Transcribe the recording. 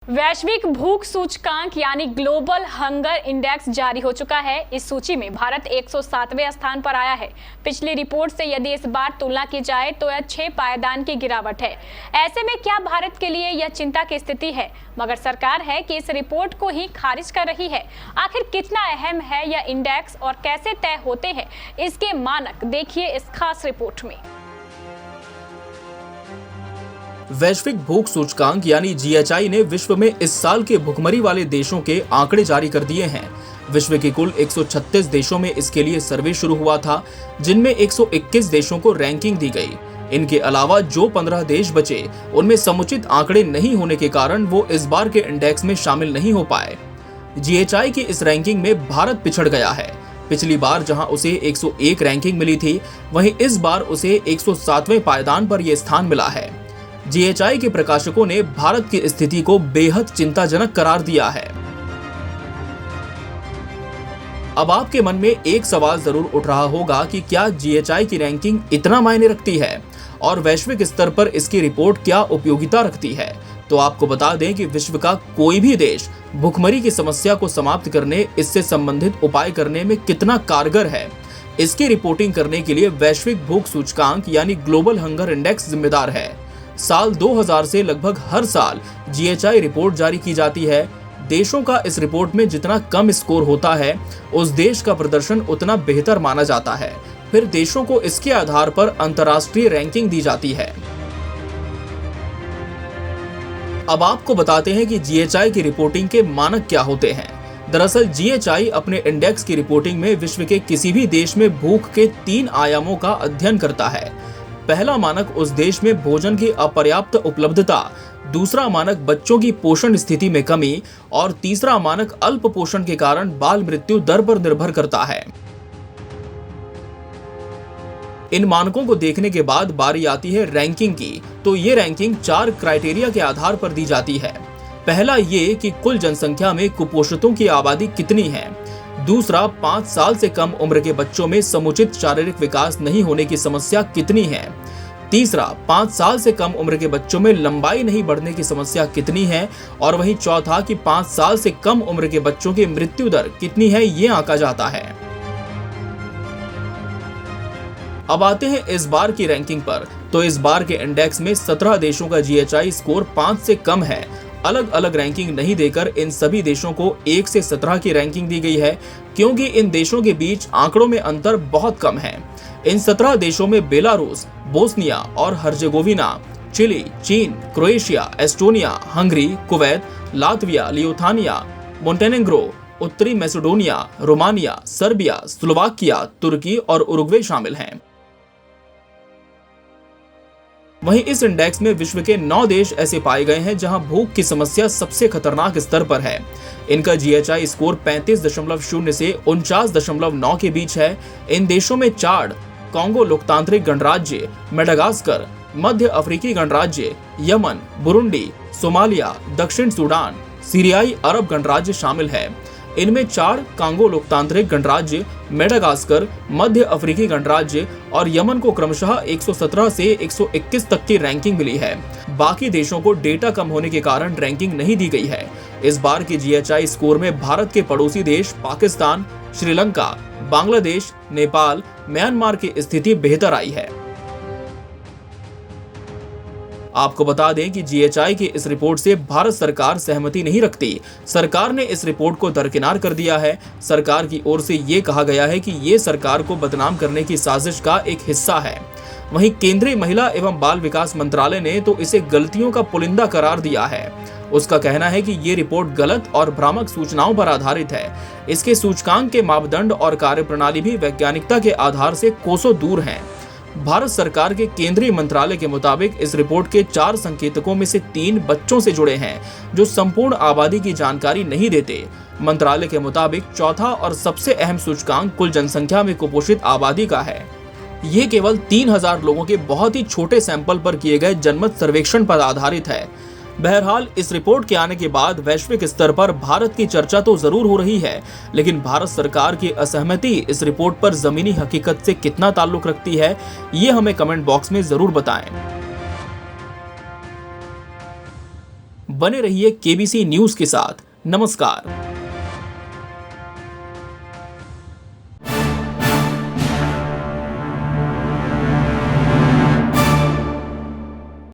वैश्विक भूख सूचकांक यानी ग्लोबल हंगर इंडेक्स जारी हो चुका है। इस सूची में भारत 107वें स्थान पर आया है। पिछली रिपोर्ट से यदि इस बार तुलना की जाए तो यह 6 पायदान की गिरावट है। ऐसे में क्या भारत के लिए यह चिंता की स्थिति है? मगर सरकार है कि इस रिपोर्ट को ही खारिज कर रही है। आखिर कितना अहम है यह इंडेक्स और कैसे तय होते हैं इसके मानक, देखिए इस खास रिपोर्ट में। वैश्विक भूख सूचकांक यानी जीएचआई ने विश्व में इस साल के भुखमरी वाले देशों के आंकड़े जारी कर दिए हैं। विश्व के कुल 136 देशों में इसके लिए सर्वे शुरू हुआ था, जिनमें 121 देशों को रैंकिंग दी गई। इनके अलावा जो 15 देश बचे, उनमें समुचित आंकड़े नहीं होने के कारण वो इस बार के इंडेक्स में शामिल नहीं हो पाए। जीएचआई की इस रैंकिंग में भारत पिछड़ गया है। पिछली बार जहां उसे 101 रैंकिंग मिली थी, वहीं इस बार उसे 107वें पायदान पर यह स्थान मिला है। जीएचआई के प्रकाशकों ने भारत की स्थिति को बेहद चिंताजनक करार दिया है। अब आपके मन में एक सवाल जरूर उठ रहा होगा कि क्या जीएचआई की रैंकिंग इतना मायने रखती है और वैश्विक स्तर पर इसकी रिपोर्ट क्या उपयोगिता रखती है। तो आपको बता दें कि विश्व का कोई भी देश भुखमरी की समस्या को समाप्त करने, इससे संबंधित उपाय करने में कितना कारगर है, इसकी रिपोर्टिंग करने के लिए वैश्विक भूख सूचकांक यानी ग्लोबल हंगर इंडेक्स जिम्मेदार है। साल 2000 से लगभग हर साल जीएचआई रिपोर्ट जारी की जाती है। देशों का इस रिपोर्ट में जितना कम स्कोर होता है, उस देश का प्रदर्शन उतना बेहतर माना जाता है। फिर देशों को इसके आधार पर अंतर्राष्ट्रीय रैंकिंग दी जाती है। अब आपको बताते हैं कि जीएचआई की रिपोर्टिंग के मानक क्या होते हैं। दरअसल जीएचआई अपने इंडेक्स की रिपोर्टिंग में विश्व के किसी भी देश में भूख के 3 आयामों का अध्ययन करता है। पहला मानक उस देश में भोजन की अपर्याप्त उपलब्धता, दूसरा मानक बच्चों की पोषण स्थिति में कमी और तीसरा मानक अल्प पोषण के कारण बाल मृत्यु दर पर निर्भर करता है। इन मानकों को देखने के बाद बारी आती है रैंकिंग की। तो ये रैंकिंग 4 क्राइटेरिया के आधार पर दी जाती है। पहला ये कि कुल जनसंख्या में कुपोषितों की आबादी कितनी है। दूसरा, 5 साल से कम उम्र के बच्चों में समुचित शारीरिक विकास नहीं होने की समस्या कितनी है। तीसरा, 5 साल से कम उम्र के बच्चों में लंबाई नहीं बढ़ने की समस्या कितनी है। और वहीं चौथा कि 5 साल से कम उम्र के बच्चों की मृत्यु दर कितनी है, ये आंका जाता है। अब आते हैं इस बार की रैंकिंग पर। तो इस बार के इंडेक्स में 17 देशों का जीएचआई स्कोर 5 से कम है। अलग अलग रैंकिंग नहीं देकर इन सभी देशों को 1 से 17 की रैंकिंग दी गई है, क्योंकि इन देशों के बीच आंकड़ों में अंतर बहुत कम है। इन 17 देशों में बेलारूस, बोस्निया और हर्जेगोविना, चिली, चीन, Croatia, Estonia, Hungary, Kuwait, Latvia, Lithuania, Montenegro, उत्तरी मैसेडोनिया, रोमानिया, सर्बिया, स्लोवाकिया, तुर्की और उरुग्वे शामिल हैं। वहीं इस इंडेक्स में विश्व के 9 देश ऐसे पाए गए हैं जहां भूख की समस्या सबसे खतरनाक स्तर पर है। इनका जीएचआई स्कोर 35.0 से 49.9 के बीच है। इन देशों में चाड, कांगो लोकतांत्रिक गणराज्य, मेडागास्कर, मध्य अफ्रीकी गणराज्य, यमन, बुरुंडी, सोमालिया, दक्षिण सूडान, सीरियाई अरब गणराज्य शामिल है। इनमें चाड, कांगो लोकतांत्रिक गणराज्य, मेडागास्कर, मध्य अफ्रीकी गणराज्य और यमन को क्रमशः 117 से 121 तक की रैंकिंग मिली है। बाकी देशों को डेटा कम होने के कारण रैंकिंग नहीं दी गई है। इस बार की जीएचआई स्कोर में भारत के पड़ोसी देश पाकिस्तान, श्रीलंका, बांग्लादेश, नेपाल, म्यांमार की स्थिति बेहतर आई है। आपको बता दें कि जीएचआई की इस रिपोर्ट से भारत सरकार सहमति नहीं रखती। सरकार ने इस रिपोर्ट को दरकिनार कर दिया है। सरकार की ओर से ये कहा गया है कि ये सरकार को बदनाम करने की साजिश का एक हिस्सा है। वहीं केंद्रीय महिला एवं बाल विकास मंत्रालय ने तो इसे गलतियों का पुलिंदा करार दिया है। उसका कहना है कि ये रिपोर्ट गलत और भ्रामक सूचनाओं पर आधारित है। इसके सूचकांक के मापदंड और कार्यप्रणाली भी वैज्ञानिकता के आधार से कोसों दूर हैं। भारत सरकार के केंद्रीय मंत्रालय के मुताबिक इस रिपोर्ट के 4 संकेतकों में से 3 बच्चों से जुड़े हैं, जो संपूर्ण आबादी की जानकारी नहीं देते। मंत्रालय के मुताबिक चौथा और सबसे अहम सूचकांक कुल जनसंख्या में कुपोषित आबादी का है। ये केवल 3000 लोगों के बहुत ही छोटे सैंपल पर किए गए जनमत सर्वेक्षण पर आधारित है। बहरहाल इस रिपोर्ट के आने के बाद वैश्विक स्तर पर भारत की चर्चा तो जरूर हो रही है, लेकिन भारत सरकार की असहमति इस रिपोर्ट पर जमीनी हकीकत से कितना ताल्लुक रखती है, ये हमें कमेंट बॉक्स में जरूर बताएं। बने रहिए केबीसी न्यूज के साथ। नमस्कार।